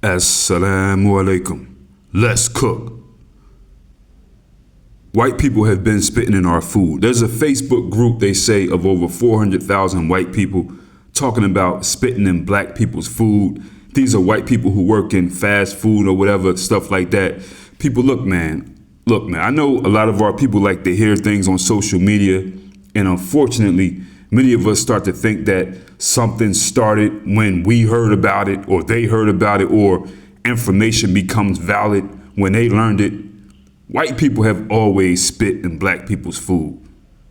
Assalamu alaikum. Let's cook. White people have been spitting in our food. There's a Facebook group, they say, of over 400,000 white people talking about spitting in black people's food. These are white people who work in fast food or whatever, stuff like that. People, look, man, I know a lot of our people like to hear things on social media, and unfortunately, many of us start to think that something started when we heard about it or they heard about it, or information becomes valid when they learned it. White people have always spit in black people's food.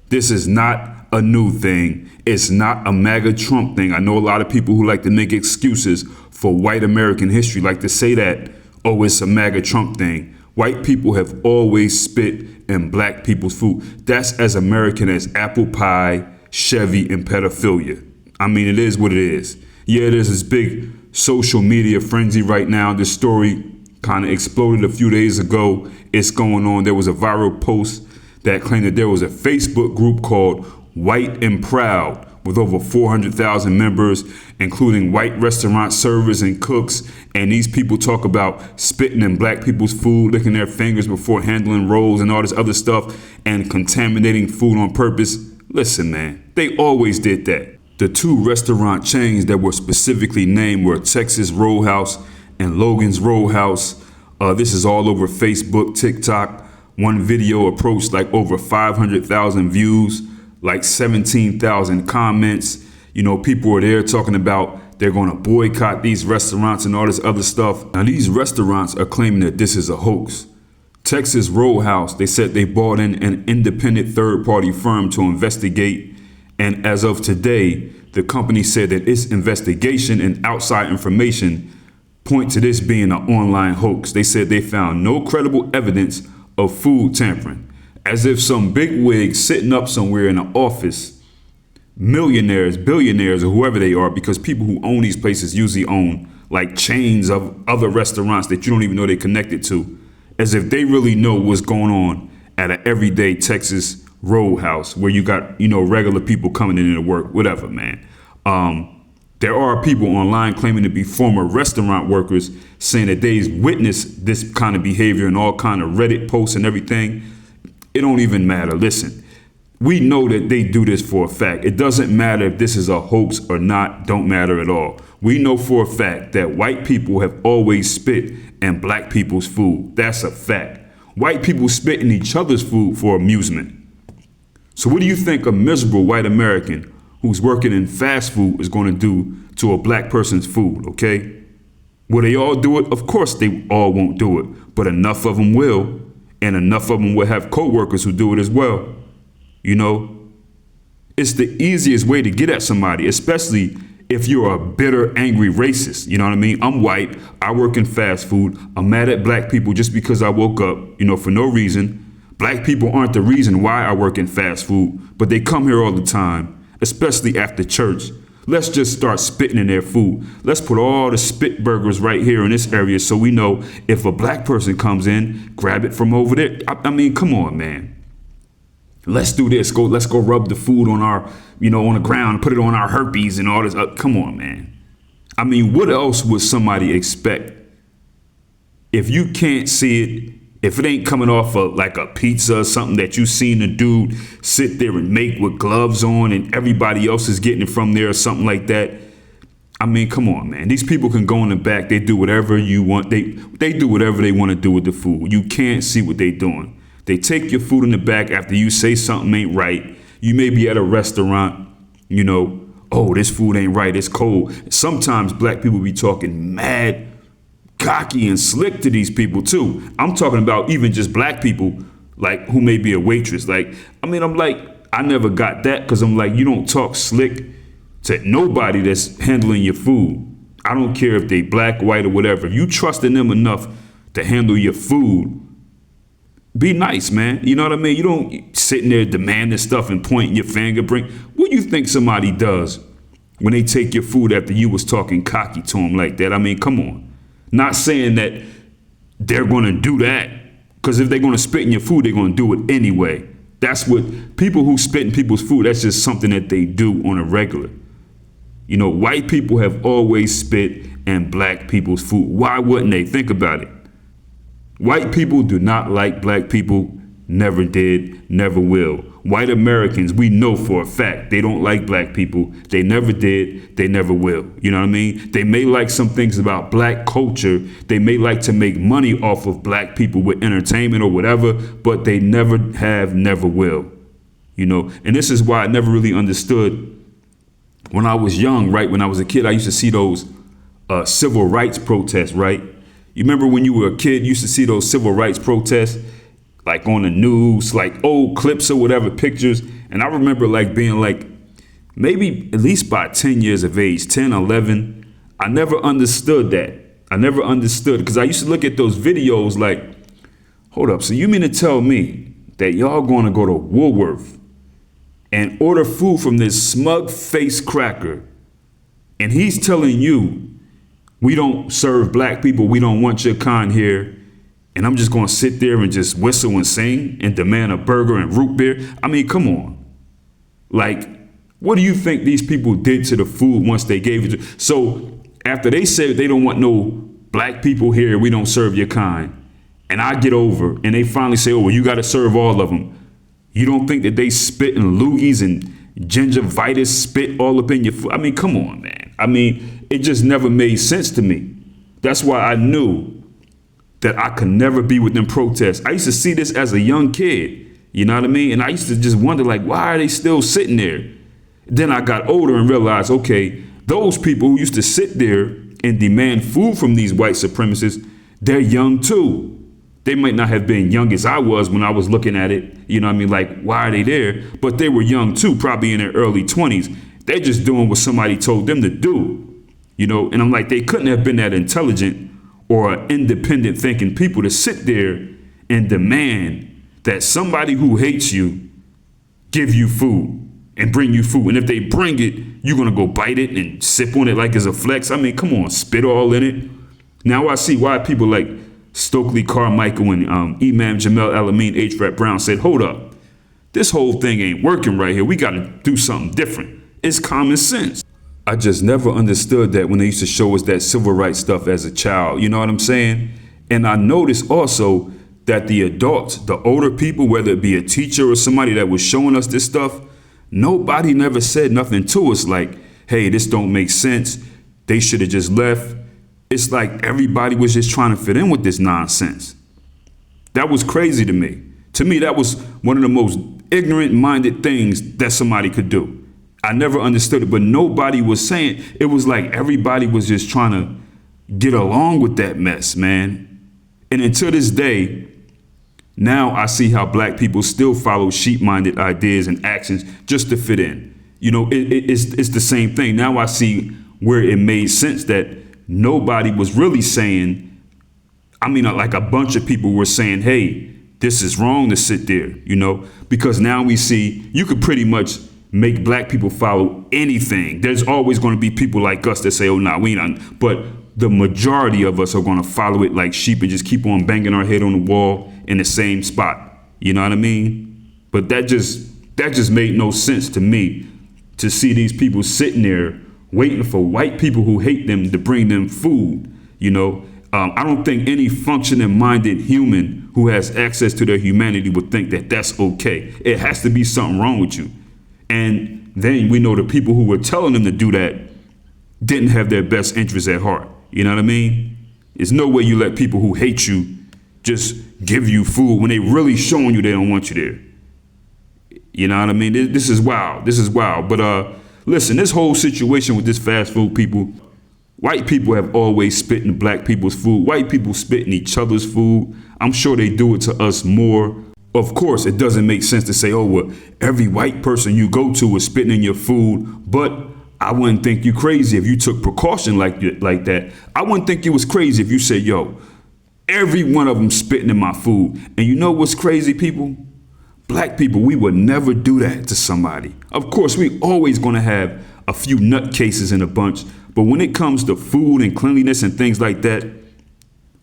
This is not a new thing. It's not a MAGA Trump thing. I know a lot of people who like to make excuses for white American history, like to say that, oh, it's a MAGA Trump thing. White people have always spit in black people's food. That's as American as apple pie, Chevy, and pedophilia. I mean, it is what it is. Yeah, there's this big social media frenzy right now. This story kind of exploded a few days ago. It's going on. There was a viral post that claimed that there was a Facebook group called White and Proud with over 400,000 members, including white restaurant servers and cooks. And these people talk about spitting in black people's food, licking their fingers before handling rolls and all this other stuff, and contaminating food on purpose. Listen, man, they always did that. The two restaurant chains that were specifically named were Texas Roadhouse and Logan's Roadhouse. This is all over Facebook, TikTok. One video approached like over 500,000 views, like 17,000 comments. You know, people were there talking about they're going to boycott these restaurants and all this other stuff. Now, these restaurants are claiming that this is a hoax. Texas Roadhouse, they said they brought in an independent third-party firm to investigate. And as of today, the company said that its investigation and outside information point to this being an online hoax. They said they found no credible evidence of food tampering, as if some bigwig sitting up somewhere in an office, millionaires, billionaires, or whoever they are, because people who own these places usually own like chains of other restaurants that you don't even know they're connected to, as if they really know what's going on at an everyday Texas Roadhouse where you got, you know, regular people coming in to work, whatever, man. There are people online claiming to be former restaurant workers saying that they've witnessed this kind of behavior in all kind of Reddit posts and everything. It don't even matter. Listen, we know that they do this for a fact. It doesn't matter if this is a hoax or not, don't matter at all. We know for a fact that white people have always spit in black people's food. That's a fact. White people spit in each other's food for amusement. So what do you think a miserable white American who's working in fast food is going to do to a black person's food, okay? Will they all do it? Of course they all won't do it, but enough of them will, and enough of them will have co-workers who do it as well. You know, it's the easiest way to get at somebody, especially if you're a bitter, angry racist. You know what I mean? I'm white, I work in fast food, I'm mad at black people just because I woke up, you know, for no reason. Black people aren't the reason why I work in fast food, but they come here all the time, especially after church. Let's just start spitting in their food. Let's put all the spit burgers right here in this area so we know if a black person comes in, grab it from over there. I mean, come on, man. Let's do this. Let's go rub the food on our, you know, on the ground, put it on our herpes and all this. Come on, man. I mean, what else would somebody expect? If you can't see it, if it ain't coming off of like a pizza or something that you seen a dude sit there and make with gloves on and everybody else is getting it from there or something like that. I mean, come on, man. These people can go in the back. They do whatever you want. They do whatever they want to do with the food. You can't see what they doing. They take your food in the back after you say something ain't right. You may be at a restaurant, you know, oh, this food ain't right. It's cold. Sometimes black people be talking mad cocky and slick to these people too. I'm talking about even just black people, like who may be a waitress. Like, I mean, I'm like, I never got that because I'm like, you don't talk slick to nobody that's handling your food. I don't care if they black, white, or whatever. If you trust in them enough to handle your food, be nice, man. You know what I mean? You don't sitting there demanding stuff and pointing your finger. What do you think somebody does when they take your food after you was talking cocky to them like that? I mean, come on. Not saying that they're going to do that, because if they're going to spit in your food, they're going to do it anyway. That's what people who spit in people's food, that's just something that they do on a regular. You know, white people have always spit in black people's food. Why wouldn't they? Think about it. White people do not like black people, never did, never will. White Americans, we know for a fact they don't like black people. They never did, they never will. You know what I mean? They may like some things about black culture. They may like to make money off of black people with entertainment or whatever, but they never have, never will. You know, and this is why I never really understood when I was young, right? When I was a kid, I used to see those civil rights protests, right? You remember when you were a kid, you used to see those civil rights protests, like on the news, like old clips or whatever, pictures. And I remember like being like, maybe at least by 10 years of age, 10, 11, I never understood that. I never understood, because I used to look at those videos like, hold up, so you mean to tell me that y'all going to go to Woolworth and order food from this smug-faced cracker, and he's telling you, we don't serve black people, we don't want your kind here, and I'm just gonna sit there and just whistle and sing and demand a burger and root beer? I mean, come on. Like, what do you think these people did to the food once they gave it to? So after they said they don't want no black people here, we don't serve your kind, and I get over and they finally say, oh, well, you gotta serve all of them. You don't think that they spit in loogies and gingivitis spit all up in your food? I mean, come on, man. I mean, it just never made sense to me. That's why I knew that I could never be with them protests. I used to see this as a young kid, you know what I mean? And I used to just wonder, like, why are they still sitting there? Then I got older and realized, okay, those people who used to sit there and demand food from these white supremacists, they're young too. They might not have been young as I was when I was looking at it, you know what I mean? Like, why are they there? But they were young too, probably in their early 20s. They're just doing what somebody told them to do, you know? And I'm like, they couldn't have been that intelligent or independent thinking people to sit there and demand that somebody who hates you give you food and bring you food. And if they bring it, you're gonna go bite it and sip on it like it's a flex. I mean, come on, spit all in it. Now I see why people like Stokely Carmichael and Imam Jamel El-Amin H. Rap Brown said, hold up, this whole thing ain't working right here. We gotta do something different. It's common sense. I just never understood that when they used to show us that civil rights stuff as a child, you know what I'm saying? And I noticed also that the adults, the older people, whether it be a teacher or somebody that was showing us this stuff, nobody never said nothing to us like, hey, this don't make sense. They should have just left. It's like everybody was just trying to fit in with this nonsense. That was crazy to me. To me, that was one of the most ignorant-minded things that somebody could do. I never understood it, but nobody was saying. It was like everybody was just trying to get along with that mess, man. And until this day, now I see how black people still follow sheep-minded ideas and actions just to fit in. You know, it's the same thing. Now I see where it made sense that nobody was really saying, I mean, like a bunch of people were saying, hey, this is wrong to sit there, you know, because now we see you could pretty much make black people follow anything. There's always going to be people like us that say, oh, nah, we ain't. But the majority of us are going to follow it like sheep and just keep on banging our head on the wall in the same spot. You know what I mean? But that just made no sense to me, to see these people sitting there waiting for white people who hate them to bring them food. You know, I don't think any functioning minded human who has access to their humanity would think that that's okay. It has to be something wrong with you. And then we know the people who were telling them to do that didn't have their best interests at heart. You know what I mean? There's no way you let people who hate you just give you food when they really showing you they don't want you there. You know what I mean? This is wild. This is wild. But listen, this whole situation with this fast food people, white people have always spit in black people's food. White people spit in each other's food. I'm sure they do it to us more. Of course, it doesn't make sense to say, oh, well, every white person you go to is spitting in your food. But I wouldn't think you crazy if you took precaution like that. I wouldn't think it was crazy if you said, yo, every one of them spitting in my food. And you know what's crazy, people? Black people, we would never do that to somebody. Of course, we always going to have a few nutcases in a bunch. But when it comes to food and cleanliness and things like that,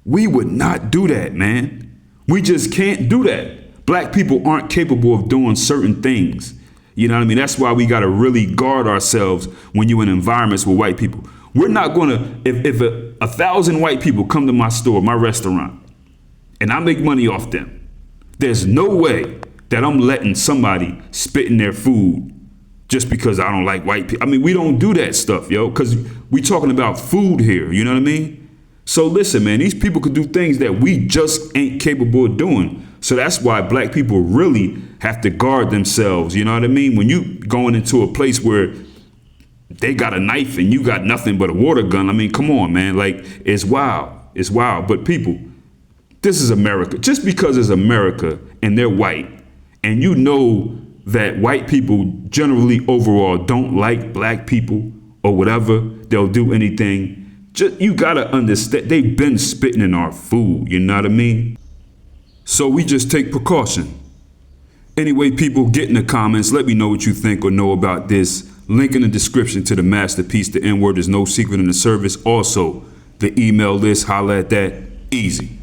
we would not do that, man. We just can't do that. Black people aren't capable of doing certain things. You know what I mean? That's why we got to really guard ourselves when you're in environments with white people. We're not going to, if 1,000 white people come to my store, my restaurant, and I make money off them, there's no way that I'm letting somebody spit in their food just because I don't like white people. I mean, we don't do that stuff, yo, because we talking about food here. You know what I mean? So listen, man, these people could do things that we just ain't capable of doing. So that's why black people really have to guard themselves. You know what I mean? When you going into a place where they got a knife and you got nothing but a water gun. I mean, come on, man. Like, it's wild. It's wild. But people, this is America. Just because it's America and they're white, and you know that white people generally overall don't like black people or whatever, they'll do anything. Just, you gotta understand, they've been spitting in our food, you know what I mean? So we just take precaution. Anyway, people, get in the comments. Let me know what you think or know about this. Link in the description to the masterpiece, The N-Word Is No Secret in the Service. Also, the email list, holla at that, easy.